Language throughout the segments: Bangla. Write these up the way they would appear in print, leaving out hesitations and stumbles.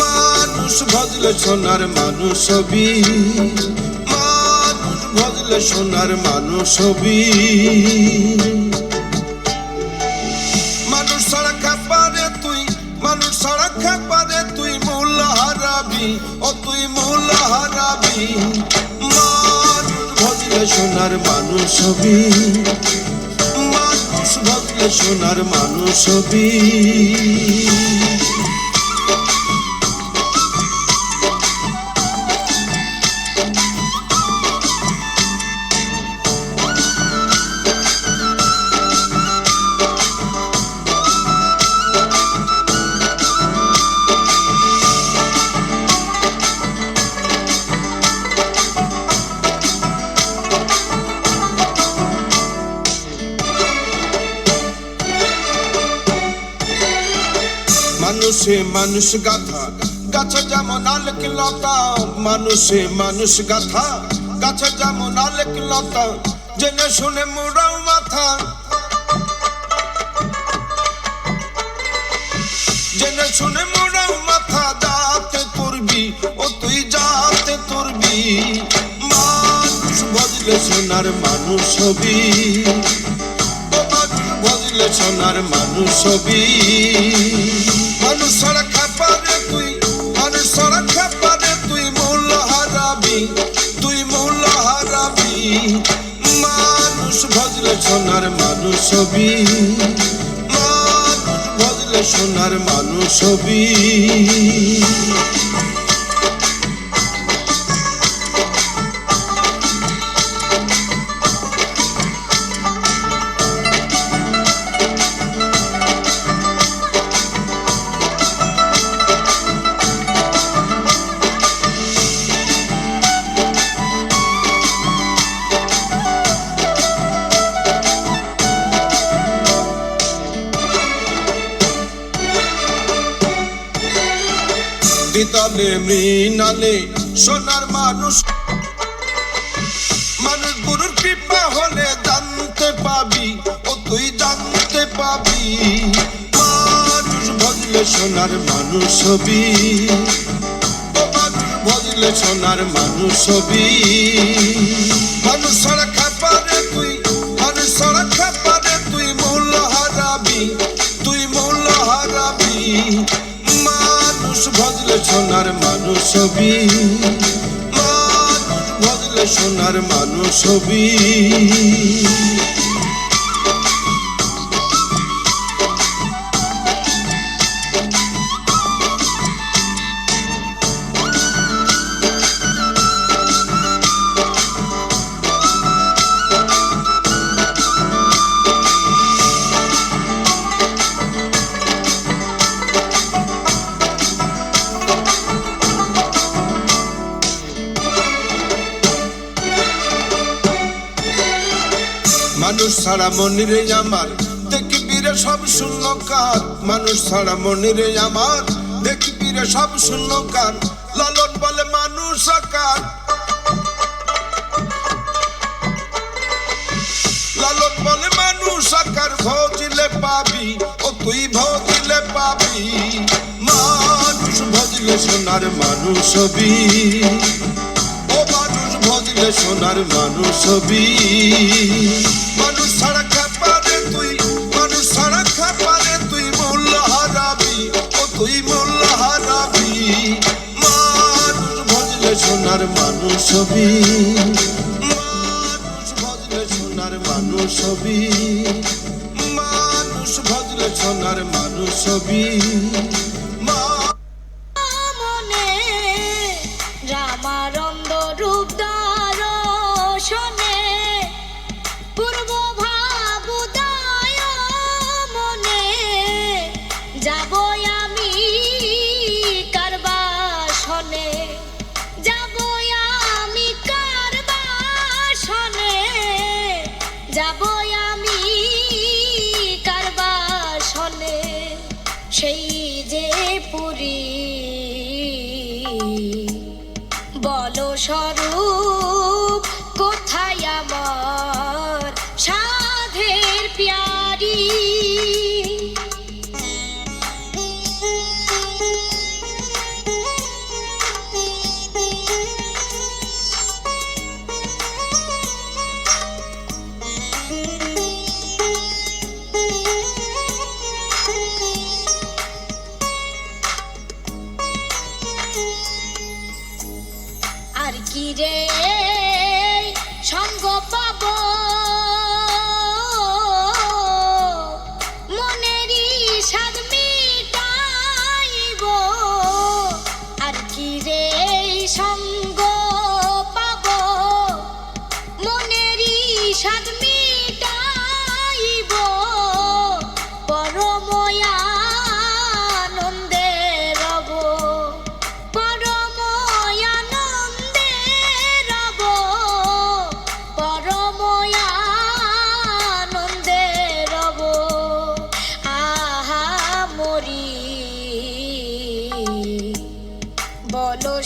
মানুষ ভজলে সোনার মানুষ হবি, মানুষ ভজলে সোনার মানুষ হবি। মানুষ ছাড়া খাপারে তুই, মানুষ ছাড়া খাপারে তুই মূল্য হারাবি, ও তুই মূল্য হারাবি। মানুষ ভজলে সোনার মানুষ হবি, মানুষ ভজলে সোনার মানুষ হবি। মানুষে মানুষ গাথা গাছে যেমন আলেক লতা, মানুষে মানুষ গাথা গাছে যেমন আলেক লতা, জেনে শুনে মুড়াও মাথা, জেনে শুনে মুড়াও মাথা। যাতে করবি ও তুই যাতে করবি, মানুষ ভজলে সোনার মানুষ হবি, ভজলে সোনার মানুষ হবি। মানুষ ছাড়া খাপারে তুই, মানুষ ছাড়া খাপারে তুই মূল্য হারাবি, তুই মূল্য হারাবি। মানুষ ভজলে সোনার মানুষ হবি, মানুষ ভজলে সোনার মানুষ হবি। দিতালে মৃণালে সোনার মানুষ, মানুষ গুরুর কৃপা হলে জানতে পাবি, ও তুই জানতে পাবি। মানুষ ভজলে সোনার মানুষ হবি, ও মানুষ ভজলে সোনার মানুষ হবি। মানুষ ছাড়া খাপারে তুই, মানুষ ছাড়া খাপারে তুই মূল্য হারাবি, তুই মূল্য হারাবি। মানুষ ভজলে সোনার মানুষ হবি, মানুষ ভজলে সোনার মানুষ হবি। মানুষ ছাড়া মনিরে আমার দেখবি রে সব শূন্যকার, মানুষ ছাড়া মনিরে আমার দেখবি রে সব শূন্যকার। লালন বলে মানুষ আকার, লালন বলে মানুষ আকার। ভজিলে পাবি, ও তুই ভজিলে পাবি। মানুষ ভজলে সোনার মানুষ হবি, ও মানুষ ভজলে সোনার মানুষ হবি। মানুষ ছাড়া খাপারে তুই, মানুষ ছাড়া খাপারে তুই মূল্য হারাবি, ও তুই মূল্য হারাবি। মানুষ ভজলে সোনার মানুষ হবি, মানুষ ভজলে সোনার মানুষ হবি, মানুষ ভজলে সোনার মানুষ হবি। মনে রামানন্দ রূপ দর্শনে পূর্ব ভাবুদয় মনে যাব আমি কারবাসনে, যাব আমি কারবাসনে, যাব আমি কারবাসনে। সেই যে পুরী বলো স্বরূপ কোথায় আমার সাধের প্যারি।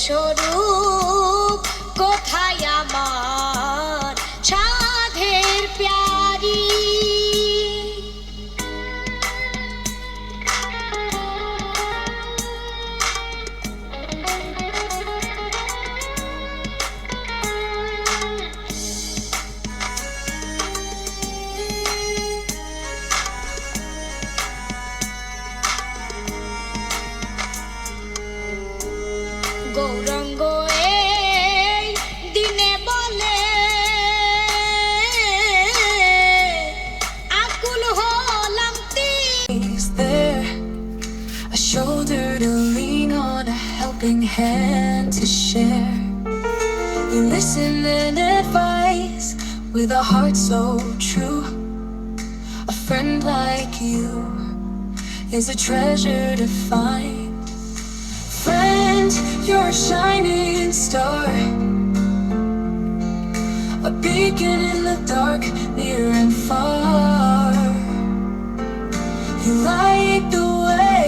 স্বরূপ কোথায় আমার সাধের প্যারি। গৌরঙ্গ এই দিনে বলে আকুল হলাম Is there a shoulder to lean on, a helping hand to share? You listen and advise with a heart so true. A friend like you is a treasure to find. Friend, you're a shining star, a beacon in the dark, near and far. You light the way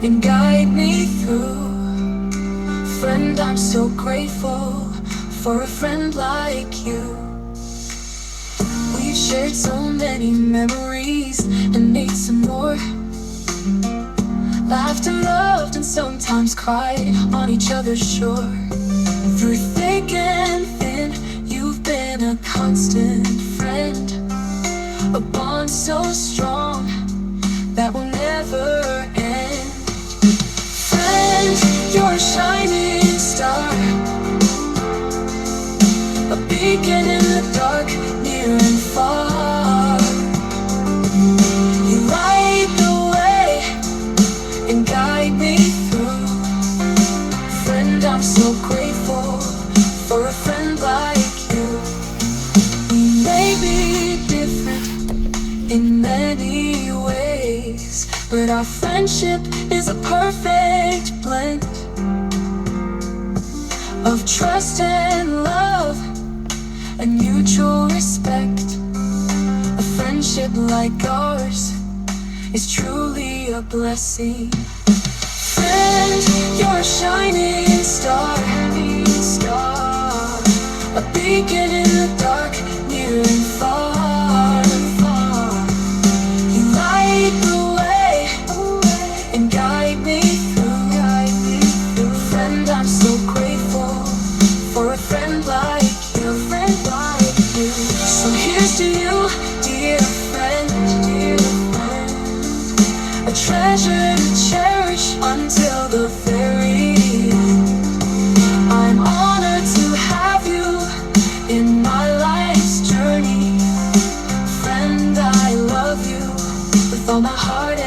and guide me through. Friend, I'm so grateful for a friend like you. We've shared so many memories and made some more. Laughed and loved and sometimes cried on each other's shore. Through thick and thin, you've been a constant friend, a bond so strong that will never end. Friend, you're a shining star, a beacon in the dark, near and far. You light the way and guide me through. Friend, I'm so grateful for a friend like you. We may be different in many ways, but our friendship is a perfect blend of trust and love and mutual respect. A friendship like ours is truly a blessing. Friend, you're a shining star, a beacon in the dark, near and far. You light the way and guide me through. Friend, I'm so grateful for a friend like you. So here's to you, dear friend, a treasure to cherish until the very end. I'm honored to have you in my life's journey. Friend, I love you with all my heart